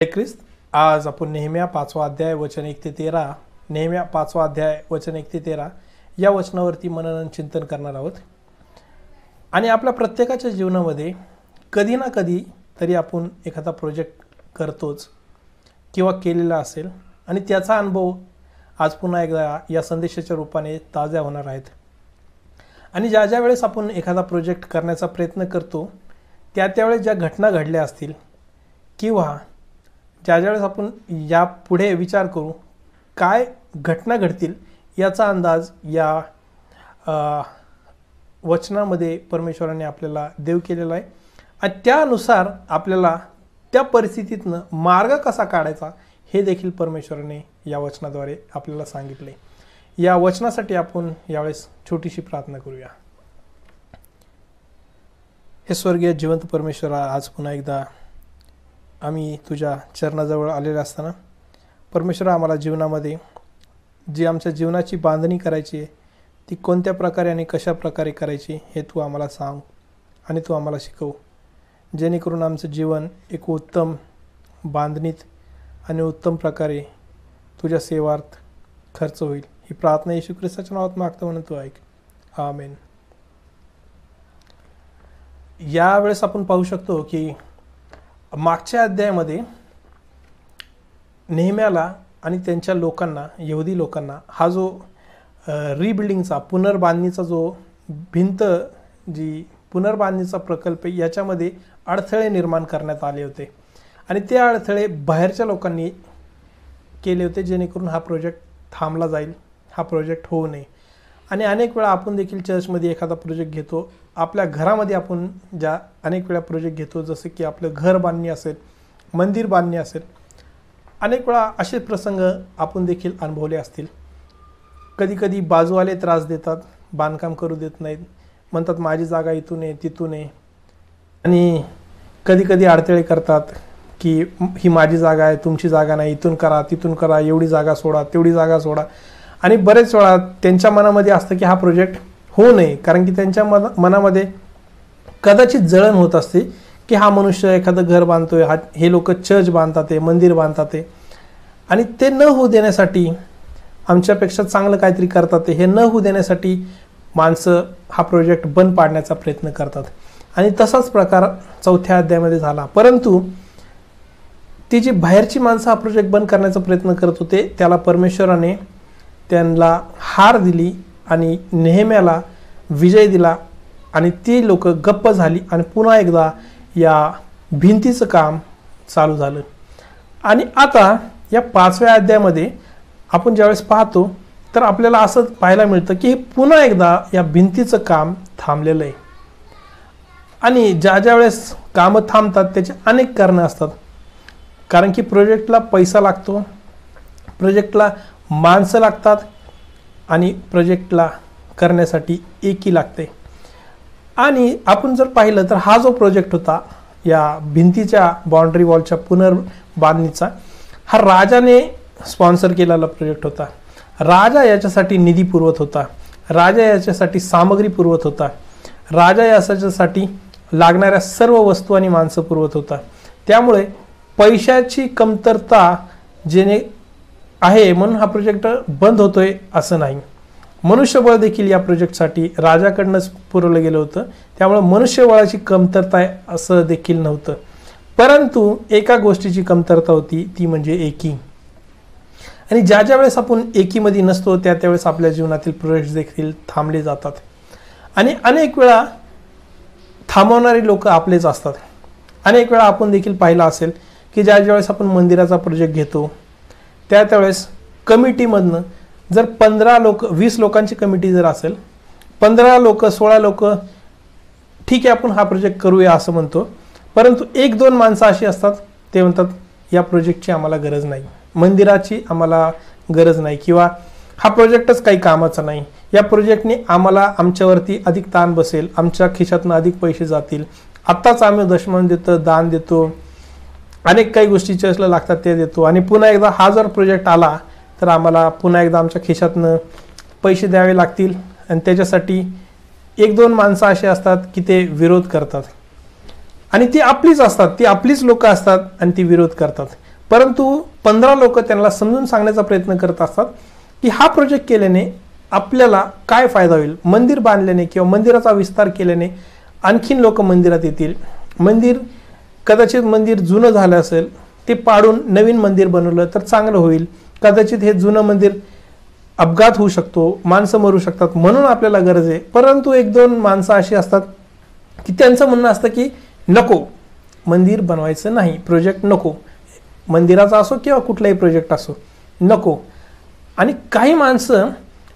ख्रिस्त आज आपण नेहम्या 5वा अध्याय वचन 1 ते 13 नेहम्या 5वा अध्याय वचन 1 ते 13 या वचनावरती मनन चिंतन करणार आहोत। आणि आपल्या प्रत्येकाच्या जीवनामध्ये कधी ना कधी तरी आपण एखादा प्रोजेक्ट करतोच किंवा केलेला असेल आणि त्याचा अनुभव आज पुन्हा एकदा या संदेशाच्या रूपाने ताजा होणार आहेत। आणि ज्या वेळेस आपण एखादा प्रोजेक्ट करण्याचा प्रयत्न करतो त्यावेळेस ज्या घटना घडल्या असतील किंवा ज्यावेळेस आपण या पुढे विचार करू काय घटना घडतील याचा अंदाज या वचनामध्ये परमेश्वराने आपल्याला देव केलेला आहे। आणि त्यानुसार आपल्याला त्या परिस्थितीतनं मार्ग कसा काढायचा हे देखील परमेश्वराने या वचनाद्वारे आपल्याला सांगितले। या वचनासाठी आपण यावेळेस छोटीशी प्रार्थना करूया। हे स्वर्गीय जिवंत परमेश्वरा, आज पुन्हा एकदा आम्ही तुझ्या चरणाजवळ आलेले असताना परमेश्वरा आम्हाला जीवनामध्ये जी आमच्या जीवनाची बांधणी करायची आहे ती कोणत्या प्रकारे आणि कशा प्रकारे करायची हे तू आम्हाला सांग आणि तू आम्हाला शिकव, जेणेकरून आमचं जीवन एक उत्तम बांधणीत आणि उत्तम प्रकारे तुझ्या सेवार्थ खर्च होईल। ही प्रार्थना येशू ख्रिस्ताच्या नावात मागतो म्हणून तू ऐक, आमेन। यावेळेस आपण पाहू शकतो की मागच्या अध्यायामध्ये नेहम्याला आणि त्यांच्या लोकांना, यहुदी लोकांना, हा जो रिबिल्डिंगचा पुनर्बांधणीचा जो भिंत जी पुनर्बांधणीचा प्रकल्प याच्यामध्ये अडथळे निर्माण करण्यात आले होते आणि ते अडथळे बाहेरच्या लोकांनी केले होते जेणेकरून हा प्रोजेक्ट थांबला जाईल, हा प्रोजेक्ट होऊ नये। आणि अनेक वेळा आपण देखील चर्चमध्ये एखादा प्रोजेक्ट घेतो, आपल्या घरामध्ये आपण ज्या अनेक वेळा प्रोजेक्ट घेतो, जसे की आपलं घर बांधणी असेल, मंदिर बांधणी असेल, अनेक वेळा असे प्रसंग आपण देखील अनुभवले असतील। कधी कधी बाजूवाले त्रास देतात, बांधकाम करू देत नाहीत, म्हणतात माझी जागा इथून आहे तिथून आहे, आणि कधी कधी अडथळे करतात की ही माझी जागा आहे तुमची जागा नाही, इथून करा तिथून करा, एवढी जागा सोडा तेवढी जागा सोडा। आणि बरेच वेळा त्यांच्या मनामध्ये असतं की हा प्रोजेक्ट होऊ नये, कारण की त्यांच्या मनामध्ये कदाचित जळण होत असते की हा मनुष्य एखादं घर बांधतोय, हे लोक चर्च बांधतात आहे, मंदिर बांधतात आहे, आणि ते न होऊ देण्यासाठी आमच्यापेक्षा चांगलं काहीतरी करतात हे न होऊ देण्यासाठी माणसं हा प्रोजेक्ट बंद पाडण्याचा प्रयत्न करतात। आणि तसाच प्रकार 4थ्या अध्यायामध्ये झाला, परंतु ती जी बाहेरची माणसं हा प्रोजेक्ट बंद करण्याचा प्रयत्न करत होते त्याला परमेश्वराने त्यांना हार दिली आणि नेहम्याला विजय दिला आणि ती लोक गप्प झाली आणि पुन्हा एकदा या भिंतीचं काम चालू झालं। आणि आता या 5व्या अध्यायामध्ये आपण ज्यावेळेस पाहतो तर आपल्याला असं पाहायला मिळतं की पुन्हा एकदा या भिंतीचं काम थांबलेलं आहे। आणि ज्या वेळेस कामं थांबतात त्याचे अनेक कारणं असतात, कारण की प्रोजेक्टला पैसा लागतो, प्रोजेक्टला माणसं लागतात आणि प्रोजेक्टला करण्यासाठी एकी लागते। आणि आपण जर पाहिलं तर हा जो प्रोजेक्ट होता या भिंतीच्या बाउंड्री वॉलच्या पुनर्बांधणीचा, हा राजाने स्पॉन्सर केलेला प्रोजेक्ट होता। राजा याच्यासाठी निधी पुरवत होता, राजा याच्यासाठी सामग्री पुरवत होता, राजा याच्यासाठी लागणाऱ्या सर्व वस्तू आणि माणसं पुरवत होता। त्यामुळे पैशाची कमतरता जेणे आहे म्हणून हा प्रोजेक्ट बंद होतोय असं नाही, मनुष्यबळ देखील या प्रोजेक्टसाठी राजाकडनंच पुरवलं गेलं होतं, त्यामुळे मनुष्यबळाची कमतरता आहे असं देखील नव्हतं। परंतु एका गोष्टीची कमतरता होती, ती म्हणजे एकी। आणि ज्या वेळेस आपण एकीमध्ये नसतो त्यावेळेस आपल्या जीवनातील प्रोजेक्ट देखील थांबले जातात। आणि अनेक वेळा थांबवणारी लोक आपलेच असतात। अनेक वेळा आपण देखील पाहिलं असेल की ज्यावेळेस आपण मंदिराचा प्रोजेक्ट घेतो त्यावेळेस कमिटीमधनं जर 15 लोक 20 लोकांची कमिटी जर असेल, 15 लोक 16 लोक ठीक आहे आपण हा प्रोजेक्ट करूया असं म्हणतो, परंतु 1-2 माणसं अशी असतात ते म्हणतात या प्रोजेक्टची आम्हाला गरज नाही, मंदिराची आम्हाला गरज नाही, किंवा हा प्रोजेक्टच काही कामाचा नाही, या प्रोजेक्टने आम्हाला आमच्यावरती अधिक ताण बसेल, आमच्या खिशातनं अधिक पैसे जातील, आत्ताच आम्ही दशमान देतो, दान देतो, अनेक काही गोष्टी चर्चला लागतात ते देतो, आणि पुन्हा एकदा हा जर प्रोजेक्ट आला तर आम्हाला पुन्हा एकदा आमच्या खिशातनं पैसे द्यावे लागतील। आणि त्याच्यासाठी 1-2 माणसं असे असतात की ते विरोध करतात, आणि ती आपलीच असतात, ती आपलीच लोक असतात आणि ती विरोध करतात। परंतु 15 लोक त्यांना समजून सांगण्याचा प्रयत्न करत असतात की हा प्रोजेक्ट केल्याने आपल्याला काय फायदा होईल, मंदिर बांधल्याने किंवा मंदिराचा विस्तार केल्याने आणखीन लोक मंदिरात येतील, कदाचित मंदिर जुनं झालं असेल ते पाडून नवीन मंदिर बनवलं तर चांगलं होईल, कदाचित हे जुनं मंदिर अपघात होऊ शकतो, माणसं मरू शकतात म्हणून आपल्याला गरज आहे. परंतु 1-2 माणसं अशी असतात की त्यांचं म्हणणं असतं की नको, मंदिर बनवायचं नाही, प्रोजेक्ट नको, मंदिराचा असो किंवा कुठलाही प्रोजेक्ट असो नको. आणि काही माणसं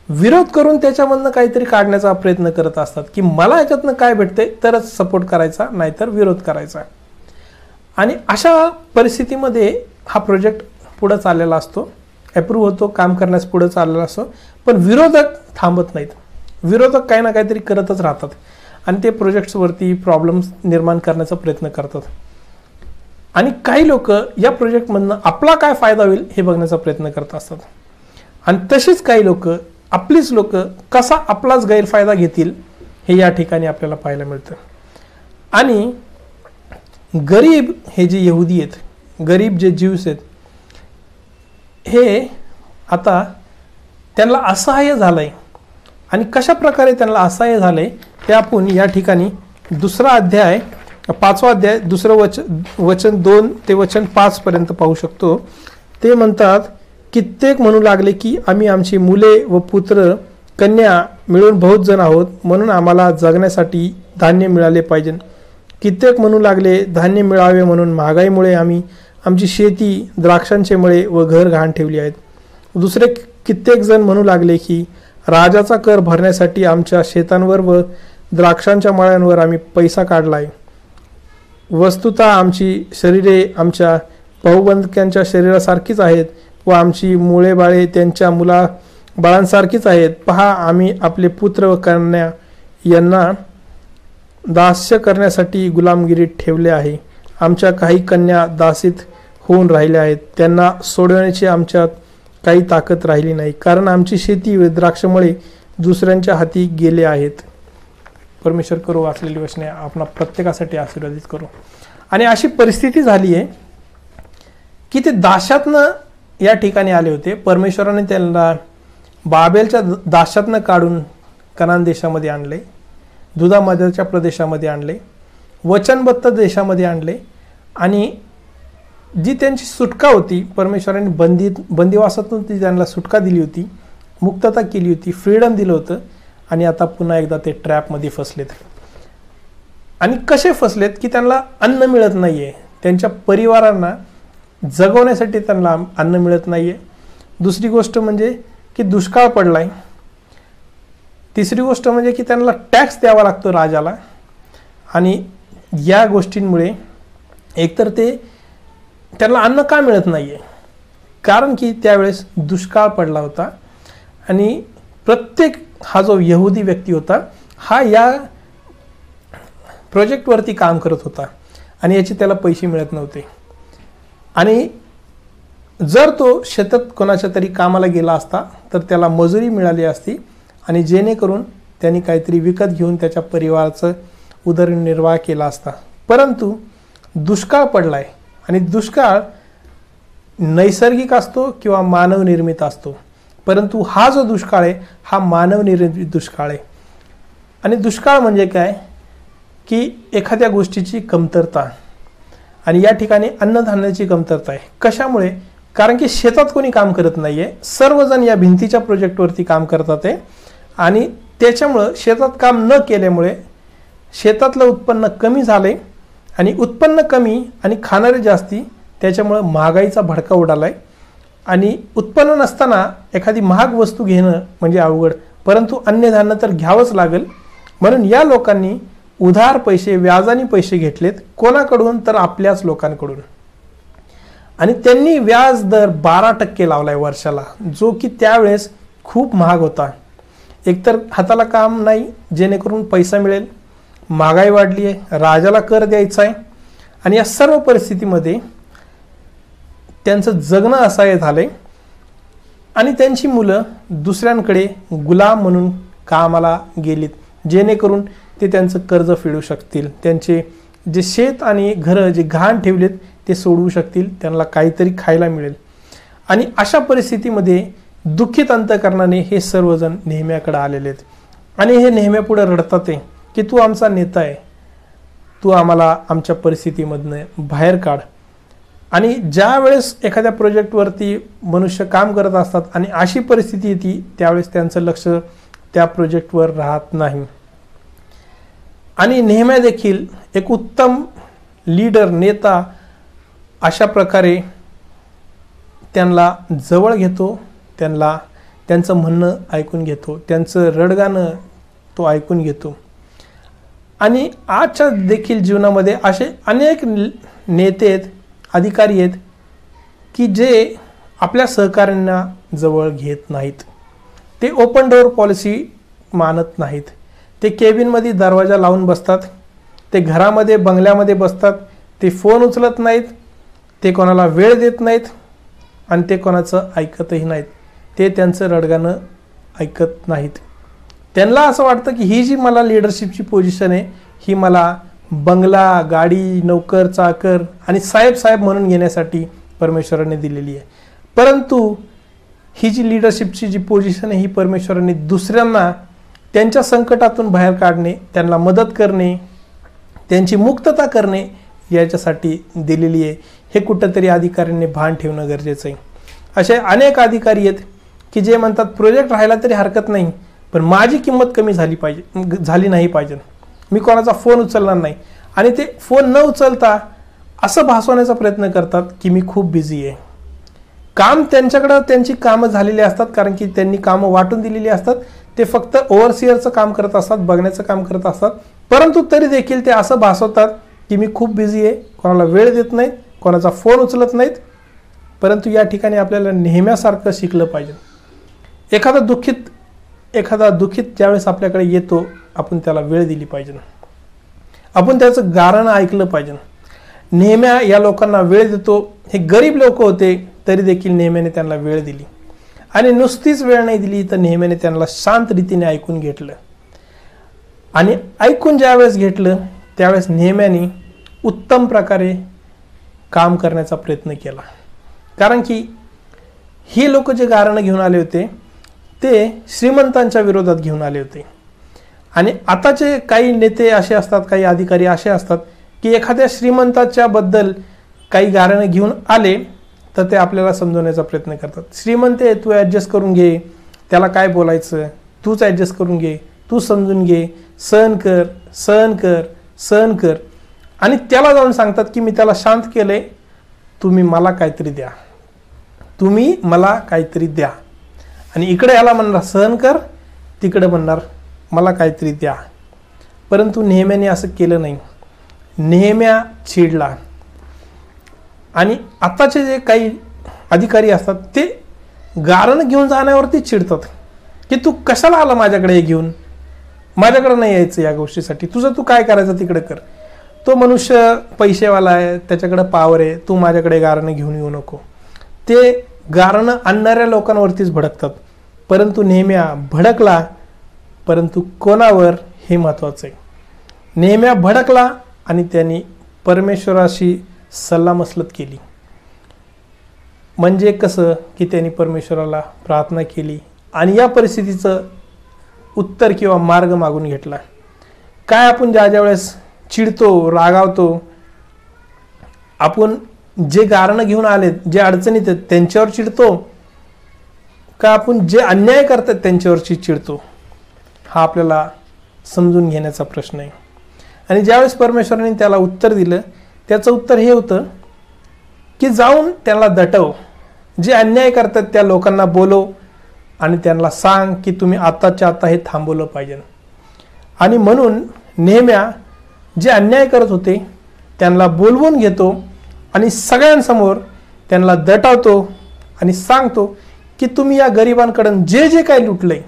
विरोध करून त्याच्यामधनं काहीतरी काढण्याचा प्रयत्न करत असतात की मला याच्यातनं काय भेटते तरच सपोर्ट करायचा, नाहीतर विरोध करायचा. आणि अशा परिस्थितीमध्ये हा प्रोजेक्ट पुढं चाललेला असतो, अप्रूव्ह होतो, काम करण्यास पुढं चाललेला असतो. पण विरोधक थांबत नाहीत, विरोधक काही ना काहीतरी करतच राहतात आणि ते प्रोजेक्ट्सवरती प्रॉब्लेम्स निर्माण करण्याचा प्रयत्न करतात. आणि काही लोक या प्रोजेक्टमधनं आपला काय फायदा होईल हे बघण्याचा प्रयत्न करत असतात. आणि तसेच काही लोक, आपलीच लोक कसा आपलाच गैरफायदा घेतील हे या ठिकाणी आपल्याला पाहायला मिळतं. आणि गरीब हे जे यहुदी आहेत, गरीब जे ज्यूस आहेत, हे आता त्यांना असहाय्य झालंय. आणि कशा प्रकारे त्यांना असहाय्य झालंय ते आपण या ठिकाणी 2 अध्याय 5वा अध्याय 2 वचन 2 ते वचन 5 पर्यंत पाहू शकतो. ते म्हणतात, कित्येक म्हणू लागले की आम्ही आमची मुले व पुत्र कन्या मिळून बहुत जण आहोत, म्हणून आम्हाला जगण्यासाठी धान्य मिळाले पाहिजे. कित्येक म्हणू लागले धान्य मिळावे म्हणून महागाईमुळे आम्ही आमची शेती, द्राक्षांचे मळे व घर गहाण ठेवली आहेत. दुसरे कित्येक जण म्हणू लागले की राजाचा कर भरण्यासाठी आमच्या शेतांवर व द्राक्षांच्या मळ्यांवर आम्ही पैसा काढला आहे. वस्तुतः आमची शरीरे आमच्या भाऊबंधक्यांच्या शरीरासारखीच आहेत व आमची मुळे बाळे त्यांच्या बाळांसारखीच आहेत. पहा, आम्ही आपले पुत्र व कन्या यांना दास्य करण्यासाठी गुलामगिरीत ठेवले आहे. आमच्या काही कन्या दासीत होऊन राहिल्या आहेत. त्यांना सोडवण्याची आमच्यात काही ताकद राहिली नाही, कारण आमची शेती व द्राक्षमळे दुसऱ्यांच्या हाती गेले आहेत. परमेश्वर करू वाचलेली वचने आपण प्रत्येकासाठी आशीर्वादित करू. आणि अशी परिस्थिती झाली आहे की ते दास्यातनं या ठिकाणी आले होते. परमेश्वराने त्यांना बाबेलच्या दास्यातनं काढून कनान देशामध्ये आणले, दुधामध्यच्या प्रदेशामध्ये आणले, वचनबद्ध देशामध्ये आणले. आणि जी त्यांची सुटका होती, परमेश्वराने बंदिवासातून ती त्यांना सुटका दिली होती, मुक्तता केली होती, फ्रीडम दिलं होतं. आणि आता पुन्हा एकदा ते ट्रॅपमध्ये फसलेत. आणि कसे फसलेत की त्यांना अन्न मिळत नाही आहे, त्यांच्या परिवारांना जगवण्यासाठी त्यांना अन्न मिळत नाही आहे. दुसरी गोष्ट म्हणजे की दुष्काळ पडला आहे. तिसरी गोष्ट म्हणजे की त्यांना टॅक्स द्यावा लागतो राजाला. आणि या गोष्टींमुळे एकतर त्यांना अन्न का मिळत नाही आहे, कारण की त्यावेळेस दुष्काळ पडला होता. आणि प्रत्येक हा जो यहुदी व्यक्ती होता हा या प्रोजेक्टवरती काम करत होता आणि याचे त्याला पैसे मिळत नव्हते. आणि जर तो शेतात कोणाच्या तरी कामाला गेला असता तर त्याला मजुरी मिळाली असती आणि जेणेकरून त्यांनी काहीतरी विकत घेऊन त्याच्या परिवाराचं उदरनिर्वाह केला असता. परंतु दुष्काळ पडलाय आणि दुष्काळ नैसर्गिक असतो किंवा मानवनिर्मित असतो, परंतु हा जो दुष्काळ आहे हा मानवनिर्मित दुष्काळ आहे. आणि दुष्काळ म्हणजे काय की एखाद्या गोष्टीची कमतरता. आणि या ठिकाणी अन्नधान्याची कमतरता आहे. कशामुळे? कारण की शेतात कोणी काम करत नाही आहे, सर्वजण या भिंतीच्या प्रोजेक्टवरती काम करतात आहे. आणि त्याच्यामुळं शेतात काम न केल्यामुळे शेतातलं उत्पन्न कमी झाले आणि उत्पन्न कमी आणि खाणारे जास्ती, त्याच्यामुळं महागाईचा भडका उडाला आहे. आणि उत्पन्न नसताना एखादी महाग वस्तू घेणं म्हणजे अवघड, परंतु अन्नधान्य तर घ्यावंच लागेल. म्हणून या लोकांनी उधार पैसे, व्याजाने पैसे घेतलेत. कोणाकडून? तर आपल्याच लोकांकडून. आणि त्यांनी व्याज दर 12% लावलाय वर्षाला, जो की त्यावेळेस खूप महाग होता. एकतर हाताला काम नाही जेणेकरून पैसा मिळेल, महागाई वाढली आहे, राजाला कर द्यायचा आहे. आणि या सर्व परिस्थितीमध्ये त्यांचं जगणं असहाय्य झालंय. आणि त्यांची मुलं दुसऱ्यांकडे गुलाम म्हणून कामाला गेलीत, जेणेकरून ते त्यांचं कर्ज फेडू शकतील, त्यांचे जे शेत आणि घरं जे घाण ठेवलेत ते सोडवू शकतील, त्यांना काहीतरी खायला मिळेल. आणि अशा परिस्थितीमध्ये दुःखित अंतःकरणाने हे सर्वजण नेहम्याकडे आलेले आहेत आणि हे नेहम्यापुढे रडतात आहे की तू आमचा नेता आहे, तू आम्हाला आमच्या परिस्थितीमधनं बाहेर काढ. आणि ज्या वेळेस एखाद्या प्रोजेक्टवरती मनुष्य काम करत असतात आणि अशी परिस्थिती येते त्यावेळेस त्यांचं लक्ष त्या प्रोजेक्टवर राहत नाही. आणि नेहम्या देखील एक उत्तम लीडर, नेता अशा प्रकारे त्यांना जवळ घेतो, त्यांना त्यांचं म्हणणं ऐकून घेतो, त्यांचं रडगाणं तो ऐकून घेतो. आणि आजच्या देखील जीवनामध्ये असे अनेक नेते आहेत, अधिकारी आहेत की जे आपल्या सहकाऱ्यांना जवळ घेत नाहीत. ते ओपन डोअर पॉलिसी मानत नाहीत. ते केबिनमध्ये दरवाजा लावून बसतात, ते घरामध्ये बंगल्यामध्ये बसतात, ते फोन उचलत नाहीत, ते कोणाला वेळ देत नाहीत आणि ते कोणाचं ऐकतही नाहीत. ते त्यांचं रडगाणं ऐकत नाहीत. त्यांना असं वाटतं की ही जी मला लीडरशिपची पोझिशन आहे ही मला बंगला, गाडी, नोकर चाकर आणि साहेब म्हणून घेण्यासाठी परमेश्वराने दिलेली आहे. परंतु ही जी लीडरशिपची जी पोझिशन आहे ही परमेश्वराने दुसऱ्यांना त्यांच्या संकटातून बाहेर काढणे, त्यांना मदत करणे, त्यांची मुक्तता करणे याच्यासाठी दिलेली आहे. हे कुठंतरी अधिकाऱ्यांनी भान ठेवणं गरजेचं आहे. असे अनेक अधिकारी आहेत की जे म्हणतात प्रोजेक्ट राहिला तरी हरकत नाही, पण माझी किंमत कमी झाली नाही पाहिजे, मी कोणाचा फोन उचलणार नाही. आणि ते फोन न उचलता असं भासवण्याचा प्रयत्न करतात की मी खूप बिझी आहे. काम त्यांच्याकडं त्यांची कामं झालेली असतात, कारण की त्यांनी कामं वाटून दिलेली असतात. ते फक्त ओव्हरसिअरचं काम करत असतात, बघण्याचं काम करत असतात. परंतु तरी देखील ते असं भासवतात की मी खूप बिझी आहे, कोणाला वेळ देत नाहीत, कोणाचा फोन उचलत नाहीत. परंतु या ठिकाणी आपल्याला नेहम्यासारखं शिकलं पाहिजे. एखादा दुःखित ज्यावेळेस आपल्याकडे येतो आपण त्याला वेळ दिली पाहिजे, आपण त्याचं गारणं ऐकलं पाहिजे. नेहम्या या लोकांना वेळ देतो. हे गरीब लोक होते तरी देखील नेहम्याने त्यांना वेळ दिली आणि नुसतीच वेळ नाही दिली तर नेहम्याने त्यांना शांत रीतीने ऐकून घेतलं. आणि ऐकून ज्यावेळेस घेतलं त्यावेळेस नेहम्याने उत्तम प्रकारे काम करण्याचा प्रयत्न केला. कारण की ही लोक जे गारणं घेऊन आले होते ते श्रीमंतांच्या विरोधात घेऊन आले होते. आणि आताचे काही नेते असे असतात, काही अधिकारी असे असतात की एखाद्या श्रीमंताच्या बद्दल काही गारणं घेऊन आले तर ते आपल्याला समजवण्याचा प्रयत्न करतात. श्रीमंत आहे, तू ॲडजस्ट करून घे, त्याला काय बोलायचं, तूच ॲडजस्ट करून घे, तू समजून घे, सहन कर सहन कर सहन कर. आणि त्याला जाऊन सांगतात की मी त्याला शांत केलंय, तुम्ही मला काहीतरी द्या, तुम्ही मला काहीतरी द्या. आणि इकडे याला म्हणणार सहन कर, तिकडे म्हणणार मला काहीतरी द्या. परंतु नेहम्याने असं केलं नाही. नेहम्या चिडला. आणि आताचे जे काही अधिकारी असतात ते गारणं घेऊन जाण्यावरती चिडतात की तू कशाला आला माझ्याकडे हे घेऊन, माझ्याकडे नाही यायचं या गोष्टीसाठी, तुझं तू काय करायचं तिकडे कर. तो मनुष्य पैसेवाला आहे, त्याच्याकडे पावर आहे, तू माझ्याकडे गारणं घेऊन येऊ नको. ते गारणं आणणाऱ्या लोकांवरतीच भडकतात. परंतु नेहम्या भडकला, परंतु कोणावर हे महत्त्वाचं आहे. नेहम्या भडकला आणि त्यांनी परमेश्वराशी सल्लामसलत केली. म्हणजे कसं की त्यांनी परमेश्वराला प्रार्थना केली आणि या परिस्थितीचं उत्तर किंवा मार्ग मागून घेतला. काय आपण ज्या वेळेस चिडतो, रागावतो, आपण जे गारणं घेऊन आलेत, जे अडचणीत आहेत त्यांच्यावर चिडतो का आपण जे अन्याय करतात त्यांच्यावरची चिडतो, हा आपल्याला समजून घेण्याचा प्रश्न आहे. आणि ज्यावेळेस परमेश्वराने त्याला उत्तर दिलं त्याचं उत्तर हे होतं की जाऊन त्यांना दटव, जे अन्याय करतात त्या लोकांना बोलव आणि त्यांना सांग की तुम्ही आत्ताच्या आत्ता हे थांबवलं पाहिजे. आणि म्हणून नेहम्या जे अन्याय करत होते त्यांना बोलवून घेतो आणि सगळ्यांसमोर त्यांना दटावतो आणि सांगतो की तुम्ही या गरिबांकडून जे जे काय लुटलंय,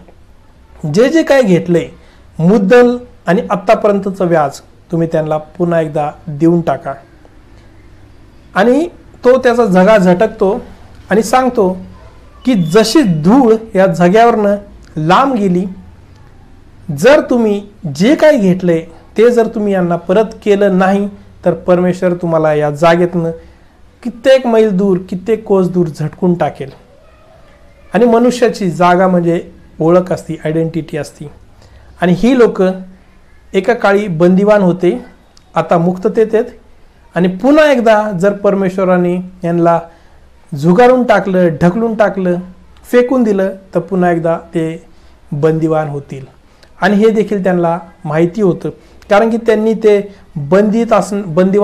जे जे काय घेतलंय, मुद्दल आणि आत्तापर्यंतचं व्याज तुम्ही त्यांना पुन्हा एकदा देऊन टाका. आणि तो त्याचा झगा झटकतो आणि सांगतो की जशी धूळ या झग्यावरनं लांब गेली, जर तुम्ही जे काही घेतलंय ते जर तुम्ही यांना परत केलं नाही तर परमेश्वर तुम्हाला या जागेतनं कित्येक मैल दूर, कित्येक कोस दूर झटकून टाकेल. आणि मनुष्याची जागा म्हणजे ओळख असती, आयडेंटिटी असती. आणि ही लोक एका काळी बंदिवान होते, आता मुक्ततेत आहेत. आणि पुन्हा एकदा जर परमेश्वराने यांना झुगारून टाकलं, ढकलून टाकलं, फेकून दिलं, तर पुन्हा एकदा ते बंदिवान होतील. आणि हे देखील त्यांना माहिती होतं, कारण की त्यांनी ते बंदिवासात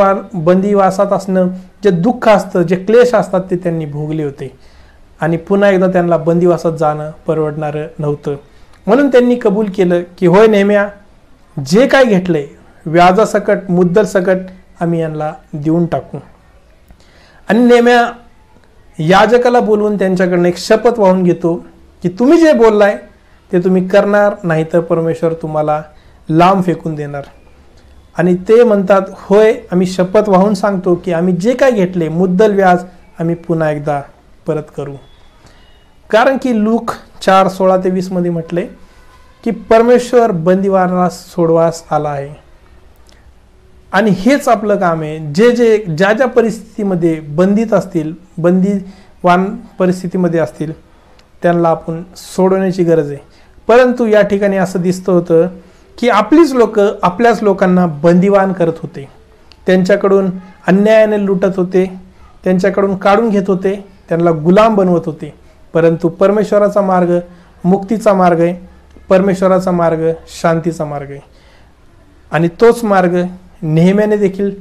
असणं, जे दुःख असतं, जे क्लेश असतात ते त्यांनी भोगले होते. आणि पुन्हा एकदा त्यांना बंदिवासात जाणं परवडणारं नव्हतं. म्हणून त्यांनी कबूल केलं की होय नेहम्या, जे काय घेतलंय व्याजासकट, मुद्दलसकट आम्ही यांना देऊन टाकू. आणि नेहम्या याजकाला बोलवून त्यांच्याकडनं एक शपथ वाहून घेतो की तुम्ही जे बोललाय ते तुम्ही करणार, नाही तर परमेश्वर तुम्हाला लांब फेकून देणार. आणि ते म्हणतात होय, आम्ही शपथ वाहून सांगतो की आम्ही जे काय घेतले मुद्दल व्याज आम्ही पुन्हा एकदा परत करू. कारण की लूक 4:16-20 मध्ये म्हटले की परमेश्वर बंदिवानाला सोडवास आला आहे. आणि हेच आपलं काम आहे. ज्या ज्या परिस्थितीमध्ये बंदित असतील, बंदिवान परिस्थितीमध्ये असतील, त्यांना आपण सोडवण्याची गरज आहे. परंतु या ठिकाणी असं दिसतं होतं की आपलीच लोक आपल्याच लोकांना बंदिवान करत होते, त्यांच्याकडून अन्यायाने लुटत होते, त्यांच्याकडून काढून घेत होते, त्यांना गुलाम बनवत होते. परंतु परमेश्वराचा मार्ग मुक्तीचा मार्ग आहे, परमेश्वराचा मार्ग शांतीचा मार्ग आहे. आणि तोच मार्ग नेहम्याने देखील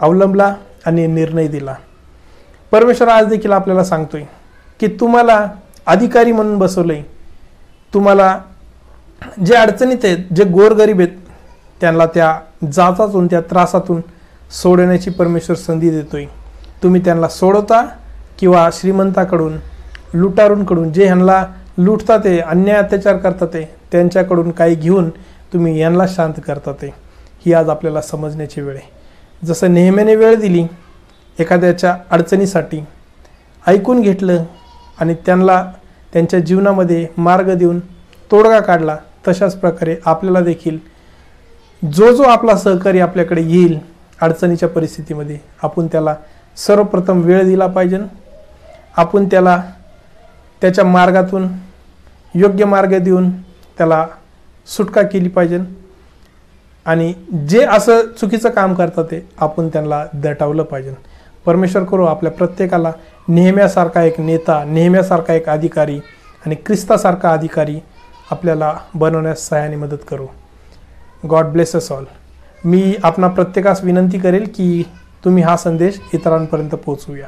अवलंबला आणि निर्णय दिला. परमेश्वर आज देखील आपल्याला सांगतोय की तुम्हाला अधिकारी म्हणून बसवलंय. तुम्हाला जे अडचणीत आहेत, जे गोरगरीब आहेत, त्यांना त्या जाचातून, त्या त्रासातून सोडवण्याची परमेश्वर संधी देतोय. तुम्ही त्यांना सोडवता किंवा श्रीमंताकडून, लुटारूंकडून, जे ह्यांना लुटतात आहे, अन्याय अत्याचार करतात आहे, त्यांच्याकडून काही घेऊन तुम्ही यांना शांत करतात आहे. ही आज आपल्याला समजण्याची वेळ आहे. जसं नेहमीने वेळ दिली एखाद्याच्या अडचणीसाठी, ऐकून घेतलं आणि त्यांना त्यांच्या जीवनामध्ये मार्ग देऊन तोडगा काढला, तशाच प्रकारे आपल्याला देखील जो आपला सहकारी आपल्याकडे येईल अडचणीच्या परिस्थितीमध्ये, आपण त्याला सर्वप्रथम वेळ दिला पाहिजे. आपण त्याला त्याच्या मार्गातून योग्य मार्ग देऊन त्याला सुटका केली पाहिजे. आणि जे असं चुकीचं काम करतात ते आपण त्यांना दटावलं पाहिजे. परमेश्वर करो आपल्या प्रत्येकाला नेहम्यासारखा एक नेता, नेहम्यासारखा एक अधिकारी आणि ख्रिस्तासारखा अधिकारी आपल्याला बनवण्यास सहाय्याने मदत करू. God bless us all. मी आपणा प्रत्येकास विनंती करेल की तुम्ही हा संदेश इतरांपर्यंत पोहोचवूया.